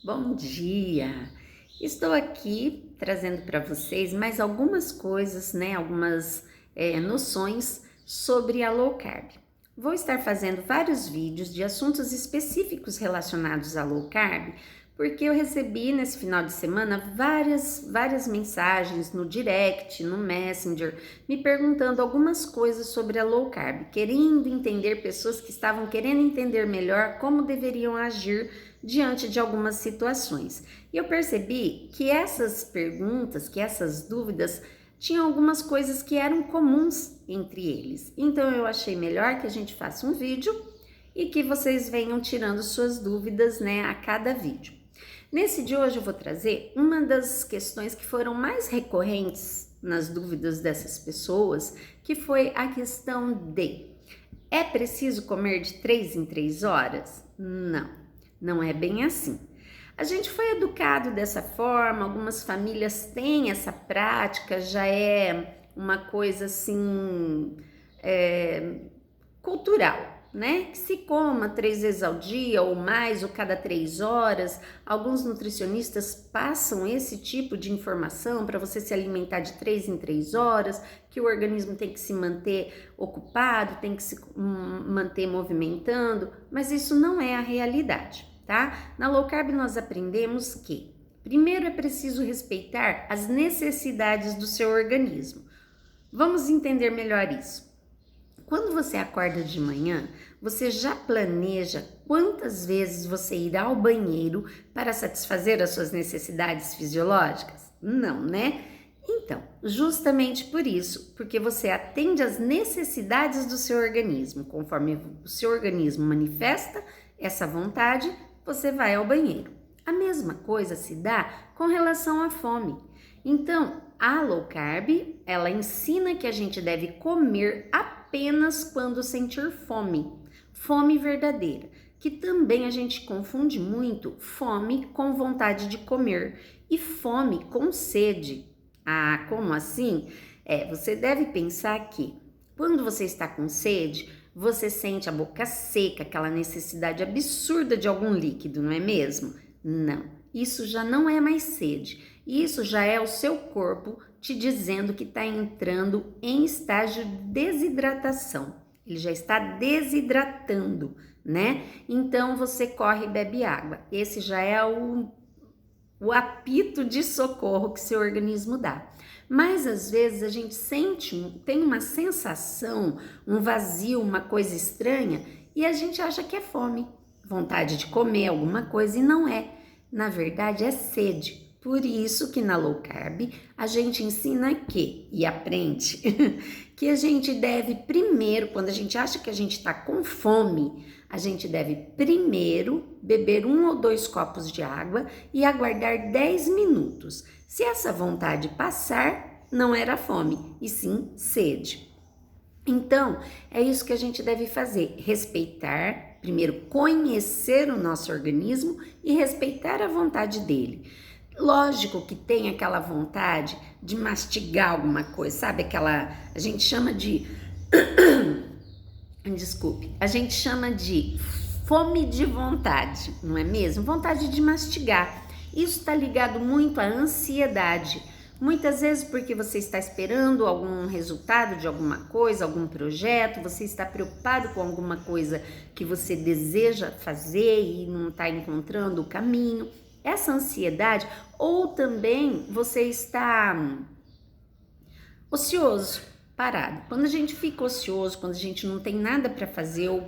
Bom dia! Estou aqui trazendo para vocês mais algumas coisas, algumas noções sobre a low carb. Vou estar fazendo vários vídeos de assuntos específicos relacionados à low carb, porque eu recebi nesse final de semana várias mensagens no direct, no Messenger, me perguntando algumas coisas sobre a low carb, querendo entender, pessoas que estavam querendo entender melhor como deveriam agir diante de algumas situações. E eu percebi que essas perguntas, que essas dúvidas, tinham algumas coisas que eram comuns entre eles. Então eu achei melhor que a gente faça um vídeo e que vocês venham tirando suas dúvidas, a cada vídeo. Nesse de hoje eu vou trazer uma das questões que foram mais recorrentes nas dúvidas dessas pessoas, que foi a questão de: é preciso comer de 3 em 3 horas? Não é bem assim. A gente foi educado dessa forma, algumas famílias têm essa prática, já é uma coisa assim, cultural, né? Que se coma 3 vezes ao dia ou mais, ou cada 3 horas. Alguns nutricionistas passam esse tipo de informação para você se alimentar de 3 em 3 horas, que o organismo tem que se manter ocupado, tem que se manter movimentando, mas isso não é a realidade, tá? Na low carb nós aprendemos que primeiro é preciso respeitar as necessidades do seu organismo. Vamos entender melhor isso. Quando você acorda de manhã, você já planeja quantas vezes você irá ao banheiro para satisfazer as suas necessidades fisiológicas? Não, né? Então, justamente por isso, porque você atende às necessidades do seu organismo. Conforme o seu organismo manifesta essa vontade, você vai ao banheiro. A mesma coisa se dá com relação à fome. Então, a low carb, ela ensina que a gente deve comer apenas quando sentir fome, fome verdadeira, que também a gente confunde muito fome com vontade de comer e fome com sede. Ah, como assim? Você deve pensar que quando você está com sede, você sente a boca seca, aquela necessidade absurda de algum líquido, não é mesmo? Não, isso já não é mais sede. Isso já é o seu corpo te dizendo que está entrando em estágio de desidratação. Ele já está desidratando, né? Então você corre e bebe água. Esse já é o apito de socorro que seu organismo dá. Mas às vezes a gente tem uma sensação, um vazio, uma coisa estranha, e a gente acha que é fome, vontade de comer alguma coisa, e não é. Na verdade é sede. Por isso que na low carb a gente ensina e aprende que a gente deve primeiro, quando a gente acha que a gente está com fome, a gente deve primeiro beber 1 ou 2 copos de água e aguardar 10 minutos. Se essa vontade passar, não era fome, e sim sede. Então, é isso que a gente deve fazer, respeitar, primeiro conhecer o nosso organismo e respeitar a vontade dele. Lógico que tem aquela vontade de mastigar alguma coisa, sabe? A gente chama de, a gente chama de fome de vontade, não é mesmo? Vontade de mastigar. Isso está ligado muito à ansiedade. Muitas vezes porque você está esperando algum resultado de alguma coisa, algum projeto, você está preocupado com alguma coisa que você deseja fazer e não está encontrando o caminho. Essa ansiedade, ou também você está ocioso, parado. Quando a gente fica ocioso, quando a gente não tem nada para fazer ou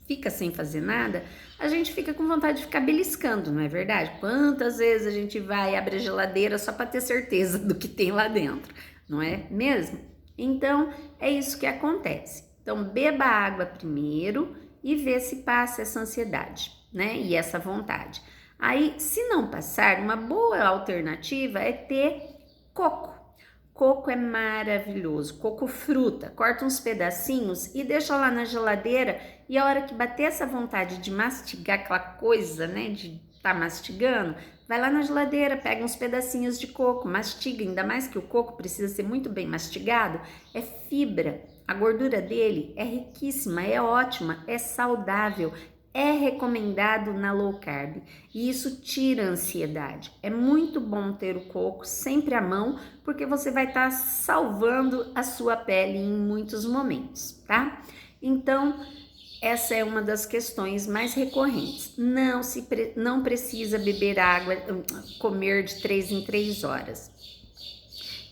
fica sem fazer nada, a gente fica com vontade de ficar beliscando, não é verdade? Quantas vezes a gente vai e abre a geladeira só para ter certeza do que tem lá dentro, não é mesmo? Então, é isso que acontece. Então, beba água primeiro e vê se passa essa ansiedade, né? E essa vontade. Aí, se não passar, uma boa alternativa é ter coco. Coco é maravilhoso, coco fruta, corta uns pedacinhos e deixa lá na geladeira, e a hora que bater essa vontade de mastigar aquela coisa, né, de estar mastigando, vai lá na geladeira, pega uns pedacinhos de coco, mastiga, ainda mais que o coco precisa ser muito bem mastigado, é fibra, a gordura dele é riquíssima, é ótima, é saudável, é recomendado na low carb e isso tira a ansiedade. É muito bom ter o coco sempre à mão, porque você vai estar salvando a sua pele em muitos momentos, tá? Então, essa é uma das questões mais recorrentes. Não precisa beber água, comer de 3 em 3 horas.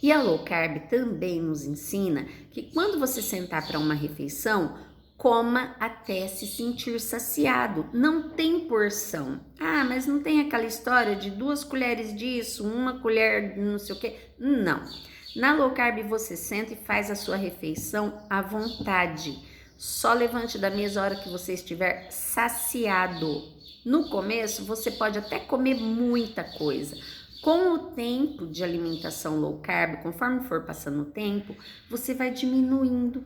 E a low carb também nos ensina que quando você sentar para uma refeição, coma até se sentir saciado. Não tem porção. Ah, mas não tem aquela história de 2 colheres disso, 1 colher não sei o quê. Não. Na low carb você senta e faz a sua refeição à vontade. Só levante da mesa a hora que você estiver saciado. No começo você pode até comer muita coisa. Com o tempo de alimentação low carb, conforme for passando o tempo, você vai diminuindo.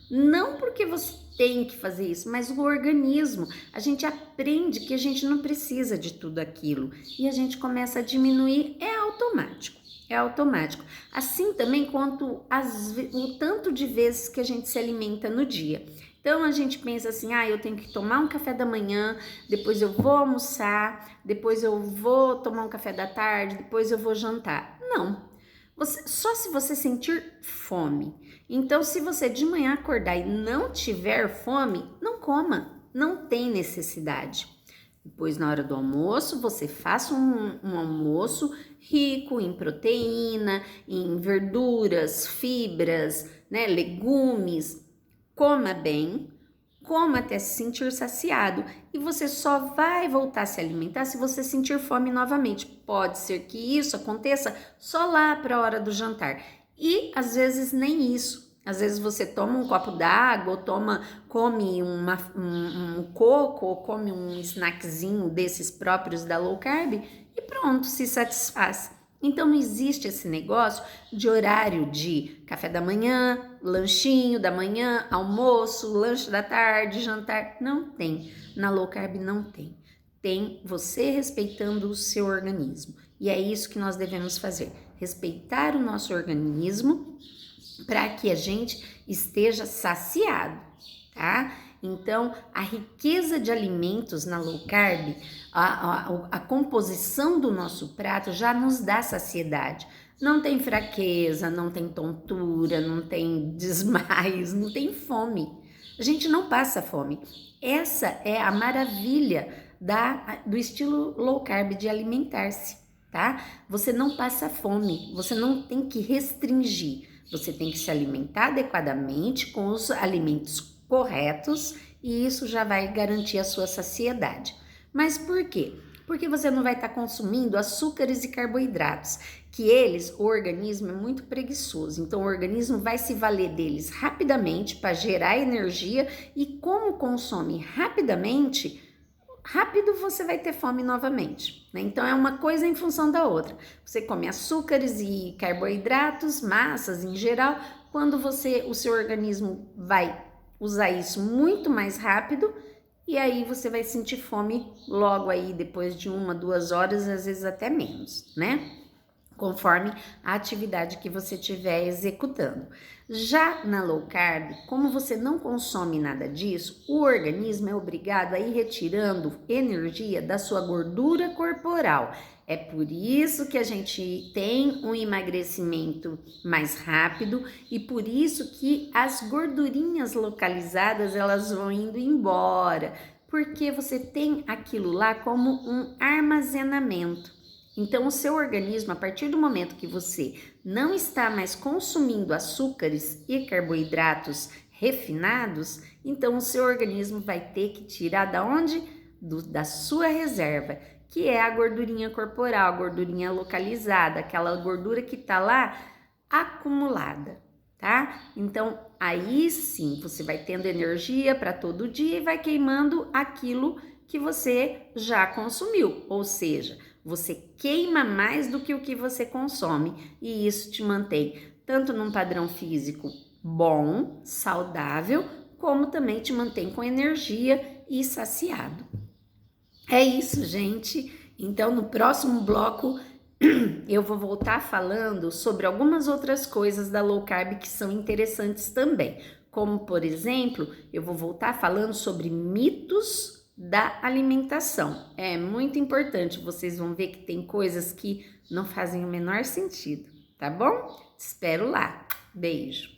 Não porque você tem que fazer isso, mas o organismo, a gente aprende que a gente não precisa de tudo aquilo e a gente começa a diminuir, é automático. É automático. Assim também quanto o tanto de vezes que a gente se alimenta no dia. Então a gente pensa assim, eu tenho que tomar um café da manhã, depois eu vou almoçar, depois eu vou tomar um café da tarde, depois eu vou jantar. Não. Só se você sentir fome. Então, se você de manhã acordar e não tiver fome, não coma. Não tem necessidade. Depois, na hora do almoço, você faça um almoço rico em proteína, em verduras, fibras, né, legumes. Coma bem, coma até se sentir saciado e você só vai voltar a se alimentar se você sentir fome novamente. Pode ser que isso aconteça só lá para a hora do jantar e às vezes nem isso. Às vezes você toma um copo d'água, ou come um coco, ou come um snackzinho desses próprios da low carb e pronto, se satisfaz. Então não existe esse negócio de horário de café da manhã, lanchinho da manhã, almoço, lanche da tarde, jantar. Não tem. Na low carb não tem. Tem você respeitando o seu organismo. E é isso que nós devemos fazer. Respeitar o nosso organismo para que a gente esteja saciado, tá? Então, a riqueza de alimentos na low carb, a composição do nosso prato já nos dá saciedade. Não tem fraqueza, não tem tontura, não tem desmaios, não tem fome. A gente não passa fome. Essa é a maravilha do estilo low carb de alimentar-se, tá? Você não passa fome, você não tem que restringir. Você tem que se alimentar adequadamente com os alimentos corretos e isso já vai garantir a sua saciedade. Mas por quê? Porque você não vai estar consumindo açúcares e carboidratos, que o organismo é muito preguiçoso. Então o organismo vai se valer deles rapidamente para gerar energia e como consome rapidamente, rápido você vai ter fome novamente, né? Então é uma coisa em função da outra. Você come açúcares e carboidratos, massas em geral, quando o seu organismo vai usar isso muito mais rápido e aí você vai sentir fome logo aí depois de 1, 2 horas, às vezes até menos, né? Conforme a atividade que você estiver executando. Já na low carb, como você não consome nada disso, o organismo é obrigado a ir retirando energia da sua gordura corporal. É por isso que a gente tem um emagrecimento mais rápido e por isso que as gordurinhas localizadas elas vão indo embora, porque você tem aquilo lá como um armazenamento. Então, o seu organismo, a partir do momento que você não está mais consumindo açúcares e carboidratos refinados, então o seu organismo vai ter que tirar da onde? Da sua reserva, que é a gordurinha corporal, a gordurinha localizada, aquela gordura que está lá acumulada, tá? Então, aí sim, você vai tendo energia para todo dia e vai queimando aquilo que você já consumiu, ou seja, você queima mais do que o que você consome e isso te mantém tanto num padrão físico bom, saudável, como também te mantém com energia e saciado. É isso, gente. Então, no próximo bloco, eu vou voltar falando sobre algumas outras coisas da low carb que são interessantes também. Como, por exemplo, eu vou voltar falando sobre mitos da alimentação. É muito importante, vocês vão ver que tem coisas que não fazem o menor sentido, tá bom? Te espero lá. Beijo!